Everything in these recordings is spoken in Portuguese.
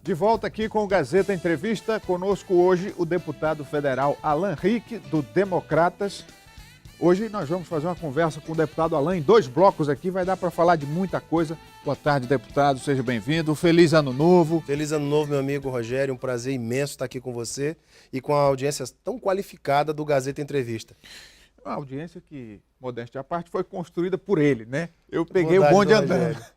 De volta aqui com o Gazeta Entrevista, conosco hoje o deputado federal Alan Rick, do Democratas. Hoje nós vamos fazer uma conversa com o deputado Alan em 2 blocos aqui, vai dar para falar de muita coisa. Boa tarde, deputado, seja bem-vindo, feliz ano novo. Feliz ano novo, meu amigo Rogério, um prazer imenso estar aqui com você e com a audiência tão qualificada do Gazeta Entrevista. Uma audiência que, modéstia à parte, foi construída por ele, né? Eu peguei o bonde andando.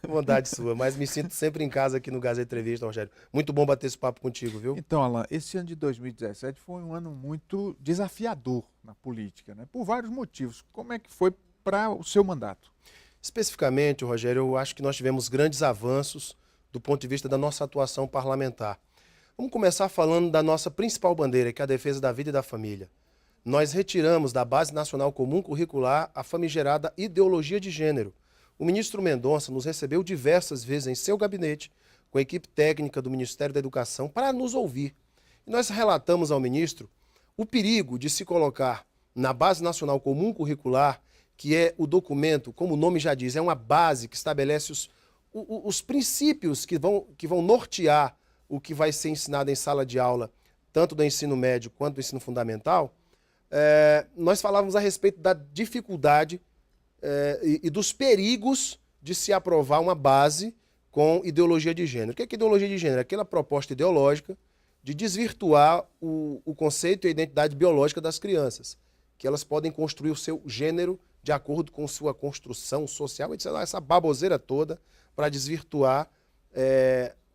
Vontade sua, mas me sinto sempre em casa aqui no Gazeta Entrevista, Rogério. Muito bom bater esse papo contigo, viu? Então, Alan, esse ano de 2017 foi um ano muito desafiador na política, né? Por vários motivos. Como é que foi para o seu mandato? Especificamente, Rogério, eu acho que nós tivemos grandes avanços do ponto de vista da nossa atuação parlamentar. Vamos começar falando da nossa principal bandeira, que é a defesa da vida e da família. Nós retiramos da Base Nacional Comum Curricular a famigerada ideologia de gênero. O ministro Mendonça nos recebeu diversas vezes em seu gabinete, com a equipe técnica do Ministério da Educação, para nos ouvir. E nós relatamos ao ministro o perigo de se colocar na Base Nacional Comum Curricular, que é o documento, como o nome já diz, é uma base que estabelece os princípios que vão nortear o que vai ser ensinado em sala de aula, tanto do ensino médio quanto do ensino fundamental. Nós falávamos a respeito da dificuldade e dos perigos de se aprovar uma base com ideologia de gênero. O que é ideologia de gênero? Aquela proposta ideológica de desvirtuar o conceito e a identidade biológica das crianças, que elas podem construir o seu gênero de acordo com sua construção social, etc. Essa baboseira toda para desvirtuar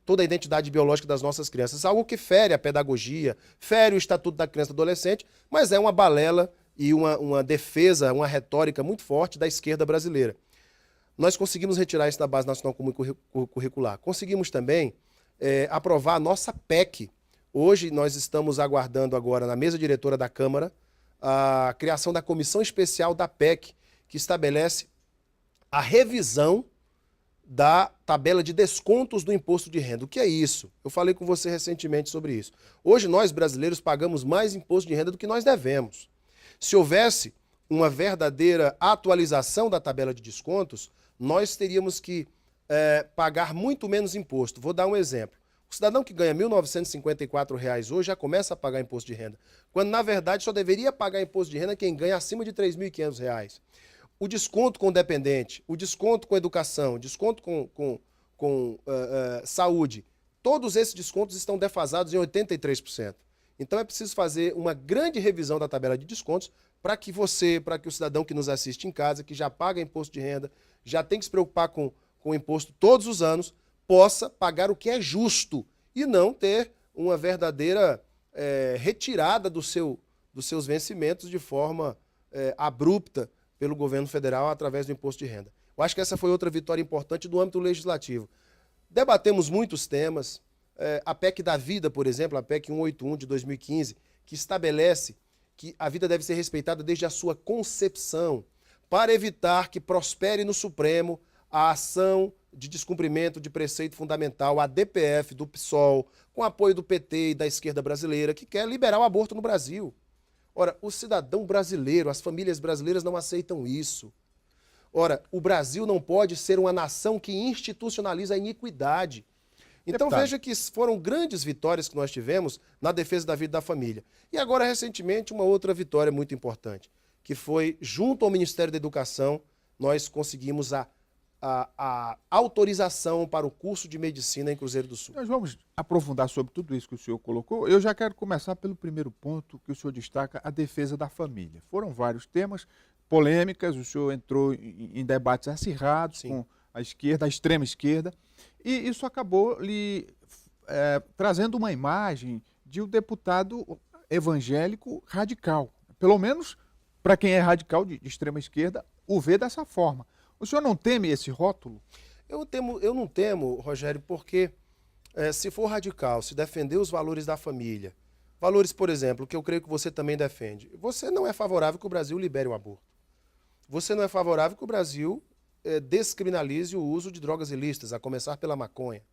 toda a identidade biológica das nossas crianças. Algo que fere a pedagogia, fere o Estatuto da Criança e do Adolescente, mas é uma balela e uma defesa, uma retórica muito forte da esquerda brasileira. Nós conseguimos retirar isso da Base Nacional Comum Curricular. Conseguimos também aprovar a nossa PEC. Hoje nós estamos aguardando agora na mesa diretora da Câmara a criação da comissão especial da PEC, que estabelece a revisão da tabela de descontos do imposto de renda. O que é isso? Eu falei com você recentemente sobre isso. Hoje nós brasileiros pagamos mais imposto de renda do que nós devemos. Se houvesse uma verdadeira atualização da tabela de descontos, nós teríamos que pagar muito menos imposto. Vou dar um exemplo. O cidadão que ganha R$ 1.954 hoje já começa a pagar imposto de renda, quando na verdade só deveria pagar imposto de renda quem ganha acima de R$ 3.500. O desconto com dependente, o desconto com educação, o desconto com saúde, todos esses descontos estão defasados em 83%. Então é preciso fazer uma grande revisão da tabela de descontos para que o cidadão que nos assiste em casa, que já paga imposto de renda, já tem que se preocupar com o imposto todos os anos, possa pagar o que é justo e não ter uma verdadeira retirada dos seus vencimentos de forma abrupta pelo governo federal através do imposto de renda. Eu acho que essa foi outra vitória importante do âmbito legislativo. Debatemos muitos temas. A PEC da vida, por exemplo, a PEC 181 de 2015, que estabelece que a vida deve ser respeitada desde a sua concepção, para evitar que prospere no Supremo a ação de descumprimento de preceito fundamental, a DPF do PSOL, com apoio do PT e da esquerda brasileira, que quer liberar o aborto no Brasil. Ora, o cidadão brasileiro, as famílias brasileiras não aceitam isso. Ora, o Brasil não pode ser uma nação que institucionaliza a iniquidade. Então veja que foram grandes vitórias que nós tivemos na defesa da vida e da família. E agora, recentemente, uma outra vitória muito importante, que foi, junto ao Ministério da Educação, nós conseguimos a autorização para o curso de medicina em Cruzeiro do Sul. Nós vamos aprofundar sobre tudo isso que o senhor colocou. Eu já quero começar pelo primeiro ponto que o senhor destaca, a defesa da família. Foram vários temas, polêmicas, o senhor entrou em debates acirrados com a esquerda, a extrema esquerda, e isso acabou lhe trazendo uma imagem de um deputado evangélico radical. Pelo menos, para quem é radical de extrema esquerda, o vê dessa forma. O senhor não teme esse rótulo? Eu não temo, Rogério, porque se for radical, se defender os valores da família, valores, por exemplo, que eu creio que você também defende, você não é favorável que o Brasil libere o aborto. Você não é favorável que o Brasil descriminalize o uso de drogas ilícitas, a começar pela maconha.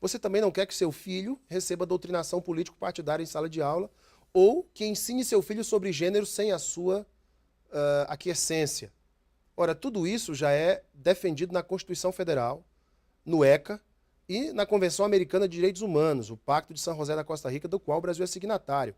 Você também não quer que seu filho receba doutrinação político-partidária em sala de aula ou que ensine seu filho sobre gênero sem a sua aquiescência. Ora, tudo isso já é defendido na Constituição Federal, no ECA, e na Convenção Americana de Direitos Humanos, o Pacto de São José da Costa Rica, do qual o Brasil é signatário.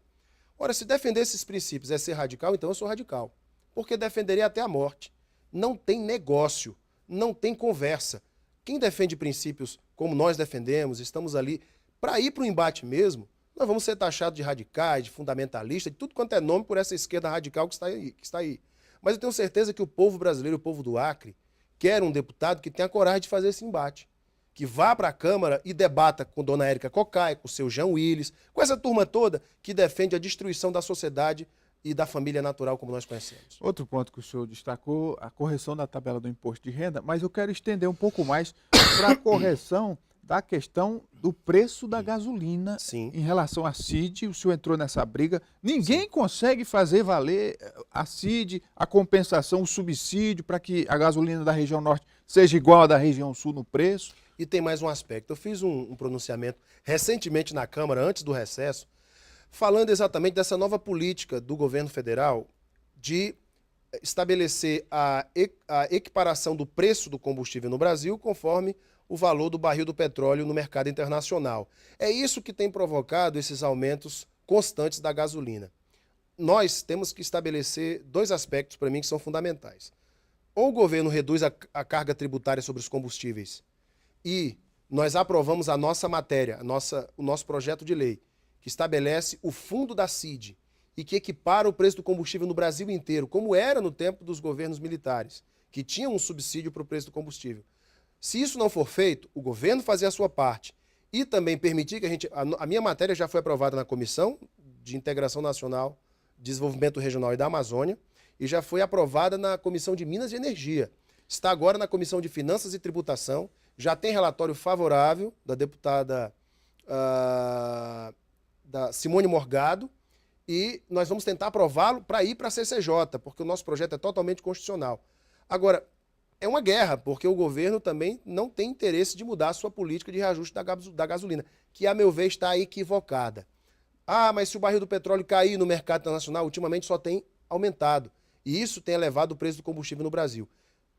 Ora, se defender esses princípios é ser radical, então eu sou radical. Porque defenderei até a morte. Não tem negócio, não tem conversa. Quem defende princípios como nós defendemos, estamos ali para ir para o embate mesmo, nós vamos ser taxados de radicais, de fundamentalistas, de tudo quanto é nome por essa esquerda radical que está aí. Mas eu tenho certeza que o povo brasileiro, o povo do Acre, quer um deputado que tenha coragem de fazer esse embate. Que vá para a Câmara e debata com Dona Érica Cocai, com o seu Jean Willis, com essa turma toda que defende a destruição da sociedade e da família natural como nós conhecemos. Outro ponto que o senhor destacou, a correção da tabela do imposto de renda, mas eu quero estender um pouco mais para a correção da questão do preço da gasolina. Sim. Em relação à CID. O senhor entrou nessa briga. Ninguém consegue fazer valer a CID, a compensação, o subsídio para que a gasolina da região norte seja igual à da região sul no preço. E tem mais um aspecto. Eu fiz um pronunciamento recentemente na Câmara, antes do recesso, falando exatamente dessa nova política do governo federal de estabelecer a equiparação do preço do combustível no Brasil conforme o valor do barril do petróleo no mercado internacional. É isso que tem provocado esses aumentos constantes da gasolina. Nós temos que estabelecer dois aspectos, para mim, que são fundamentais. Ou o governo reduz a carga tributária sobre os combustíveis e nós aprovamos a nossa matéria, o nosso projeto de lei, que estabelece o fundo da CID e que equipara o preço do combustível no Brasil inteiro, como era no tempo dos governos militares, que tinham um subsídio para o preço do combustível. Se isso não for feito, o governo fazer a sua parte e também permitir que a minha matéria já foi aprovada na Comissão de Integração Nacional, Desenvolvimento Regional e da Amazônia e já foi aprovada na Comissão de Minas e Energia. Está agora na Comissão de Finanças e Tributação, já tem relatório favorável da deputada da Simone Morgado e nós vamos tentar aprová-lo para ir para a CCJ, porque o nosso projeto é totalmente constitucional. Agora, é uma guerra, porque o governo também não tem interesse de mudar a sua política de reajuste da gasolina, que, a meu ver, está equivocada. Ah, mas se o barril do petróleo cair no mercado internacional, ultimamente só tem aumentado. E isso tem elevado o preço do combustível no Brasil.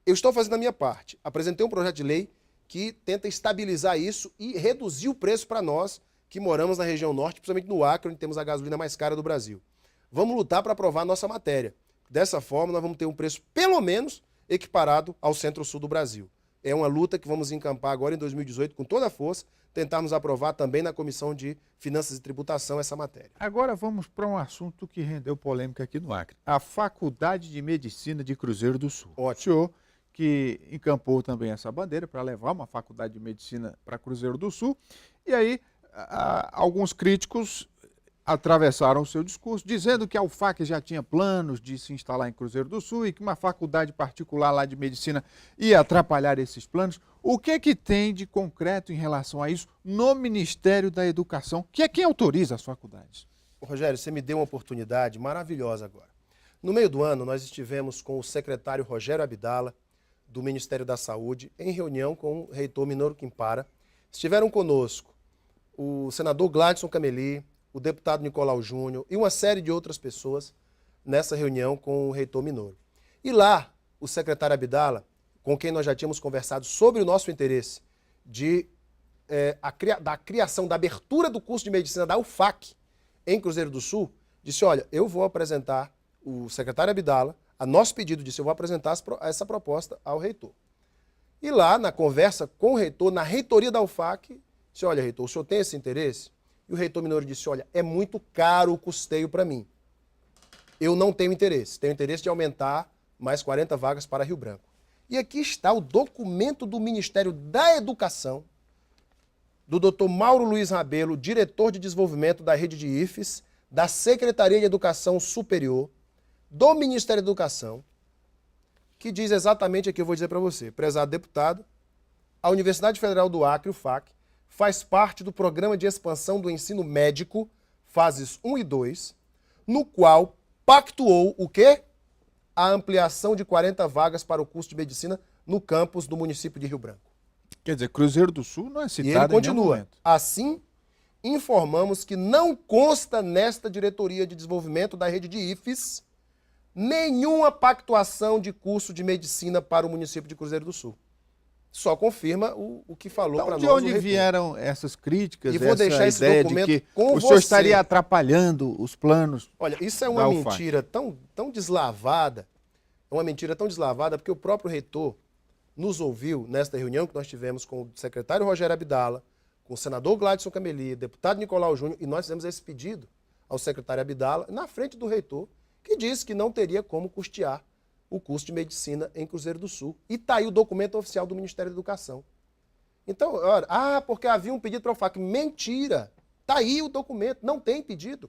Eu estou fazendo a minha parte. Apresentei um projeto de lei que tenta estabilizar isso e reduzir o preço para nós que moramos na região norte, principalmente no Acre, onde temos a gasolina mais cara do Brasil. Vamos lutar para aprovar a nossa matéria. Dessa forma, nós vamos ter um preço, pelo menos, equiparado ao centro-sul do Brasil. É uma luta que vamos encampar agora em 2018 com toda a força, tentarmos aprovar também na Comissão de Finanças e Tributação essa matéria. Agora vamos para um assunto que rendeu polêmica aqui no Acre. A Faculdade de Medicina de Cruzeiro do Sul. Ótimo. O senhor que encampou também essa bandeira para levar uma Faculdade de Medicina para Cruzeiro do Sul. E aí, alguns críticos atravessaram o seu discurso, dizendo que a UFAC já tinha planos de se instalar em Cruzeiro do Sul e que uma faculdade particular lá de medicina ia atrapalhar esses planos. O que é que tem de concreto em relação a isso no Ministério da Educação, que é quem autoriza as faculdades? Rogério, você me deu uma oportunidade maravilhosa agora. No meio do ano, nós estivemos com o secretário Rogério Abdala, do Ministério da Saúde, em reunião com o reitor Minoru Quimpara. Estiveram conosco o senador Gladson Cameli, o deputado Nicolau Júnior e uma série de outras pessoas nessa reunião com o reitor Minoru. E lá, o secretário Abdala, com quem nós já tínhamos conversado sobre o nosso interesse da criação, da abertura do curso de medicina da UFAC em Cruzeiro do Sul, disse, olha, eu vou apresentar, o secretário Abdala, a nosso pedido disse, eu vou apresentar essa proposta ao reitor. E lá, na conversa com o reitor, na reitoria da UFAC, disse, olha, reitor, o senhor tem esse interesse? E o reitor Minoru disse, olha, é muito caro o custeio para mim. Eu não tenho interesse. Tenho interesse de aumentar mais 40 vagas para Rio Branco. E aqui está o documento do Ministério da Educação, do Dr. Mauro Luiz Rabelo, diretor de desenvolvimento da rede de IFES, da Secretaria de Educação Superior, do Ministério da Educação, que diz exatamente o que eu vou dizer para você. Prezado deputado, a Universidade Federal do Acre, UFAC, faz parte do Programa de Expansão do Ensino Médico, fases 1 e 2, no qual pactuou o quê? A ampliação de 40 vagas para o curso de medicina no campus do município de Rio Branco. Quer dizer, Cruzeiro do Sul não é citado em nenhum momento. E ele continua. Momento. Assim, informamos que não consta nesta diretoria de desenvolvimento da rede de IFES nenhuma pactuação de curso de medicina para o município de Cruzeiro do Sul. só confirma o que falou Então, para nós de o onde reitor. vieram essas críticas, E vou deixar esse ideia de documento que com o senhor você. estaria atrapalhando os planos? Olha, isso é uma da UFAC? mentira tão deslavada, porque o próprio reitor nos ouviu nesta reunião que nós tivemos com o secretário Rogério Abdala, com o senador Gladson Cameli, deputado Nicolau Júnior, e nós fizemos esse pedido ao secretário Abdala, na frente do reitor, que disse que não teria como custear o curso de medicina em Cruzeiro do Sul. E está aí o documento oficial do Ministério da Educação. Então, olha, porque havia um pedido para a UFAC. Mentira! Está aí o documento, não tem pedido.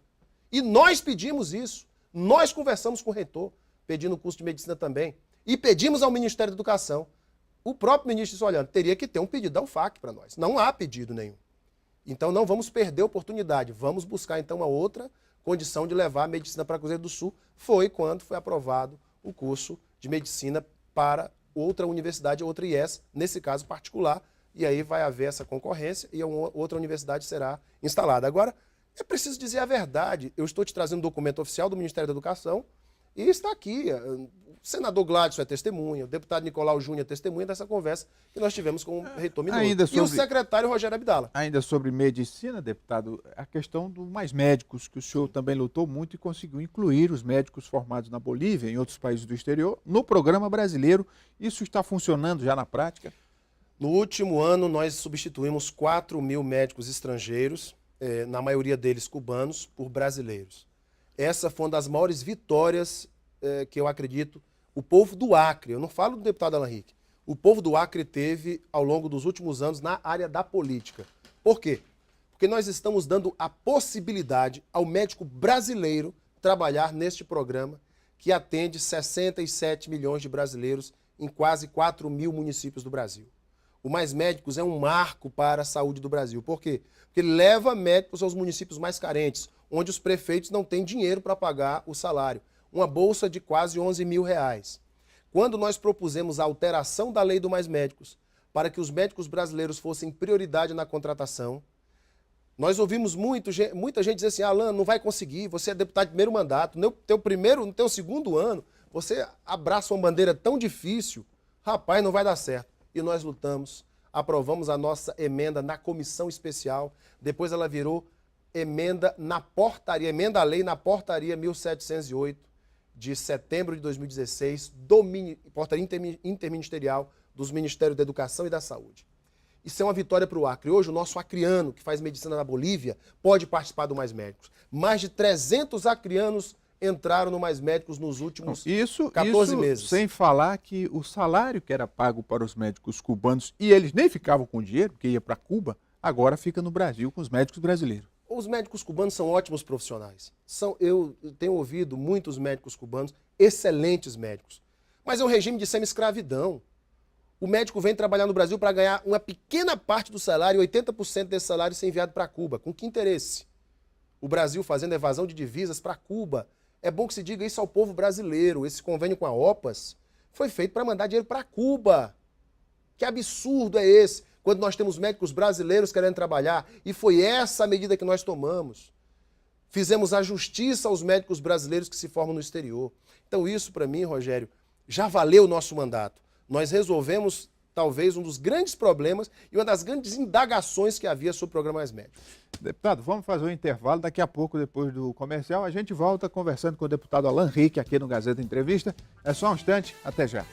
E nós pedimos isso. Nós conversamos com o reitor, pedindo o curso de medicina também. E pedimos ao Ministério da Educação. O próprio ministro disse, olha, teria que ter um pedido da UFAC para nós. Não há pedido nenhum. Então não vamos perder a oportunidade. Vamos buscar então uma outra condição de levar a medicina para Cruzeiro do Sul. Foi quando foi aprovado o curso de medicina para outra universidade, outra IES, nesse caso particular, e aí vai haver essa concorrência e outra universidade será instalada. Agora, é preciso dizer a verdade. Eu estou te trazendo um documento oficial do Ministério da Educação e está aqui. O senador Gladson é testemunha, o deputado Nicolau Júnior é testemunha dessa conversa que nós tivemos com o reitor Minuto. E o secretário Rogério Abdala. Ainda sobre medicina, deputado, a questão do Mais Médicos, que o senhor também lutou muito e conseguiu incluir os médicos formados na Bolívia e em outros países do exterior no programa brasileiro. Isso está funcionando já na prática? No último ano, nós substituímos 4.000 médicos estrangeiros, na maioria deles cubanos, por brasileiros. Essa foi uma das maiores vitórias que eu acredito o povo do Acre, eu não falo do deputado Alan Henrique, o povo do Acre teve ao longo dos últimos anos na área da política. Por quê? Porque nós estamos dando a possibilidade ao médico brasileiro trabalhar neste programa que atende 67 milhões de brasileiros em quase 4.000 municípios do Brasil. O Mais Médicos é um marco para a saúde do Brasil. Por quê? Porque ele leva médicos aos municípios mais carentes, onde os prefeitos não têm dinheiro para pagar o salário. Uma bolsa de quase R$11 mil. Quando nós propusemos a alteração da lei do Mais Médicos para que os médicos brasileiros fossem prioridade na contratação, nós ouvimos muita gente dizer assim, Alan, não vai conseguir, você é deputado de primeiro mandato, no teu segundo ano, você abraça uma bandeira tão difícil, rapaz, não vai dar certo. E nós lutamos, aprovamos a nossa emenda na comissão especial, depois ela virou emenda à lei na portaria 1708, de setembro de 2016, portaria interministerial dos Ministérios da Educação e da Saúde. Isso é uma vitória para o Acre. Hoje, o nosso acreano, que faz medicina na Bolívia, pode participar do Mais Médicos. Mais de 300 acreanos entraram no Mais Médicos nos últimos 14 meses. Sem falar que o salário que era pago para os médicos cubanos, e eles nem ficavam com dinheiro, porque ia para Cuba, agora fica no Brasil com os médicos brasileiros. Os médicos cubanos são ótimos profissionais. Eu tenho ouvido muitos médicos cubanos, excelentes médicos. Mas é um regime de semi-escravidão. O médico vem trabalhar no Brasil para ganhar uma pequena parte do salário, 80% desse salário ser enviado para Cuba. Com que interesse? O Brasil fazendo evasão de divisas para Cuba. É bom que se diga isso ao povo brasileiro. Esse convênio com a OPAS foi feito para mandar dinheiro para Cuba. Que absurdo é esse? Quando nós temos médicos brasileiros querendo trabalhar, e foi essa a medida que nós tomamos. Fizemos a justiça aos médicos brasileiros que se formam no exterior. Então isso, para mim, Rogério, já valeu o nosso mandato. Nós resolvemos, talvez, um dos grandes problemas e uma das grandes indagações que havia sobre o programa Mais Médicos. Deputado, vamos fazer um intervalo. Daqui a pouco, depois do comercial, a gente volta conversando com o deputado Alan Henrique aqui no Gazeta Entrevista. É só um instante, até já.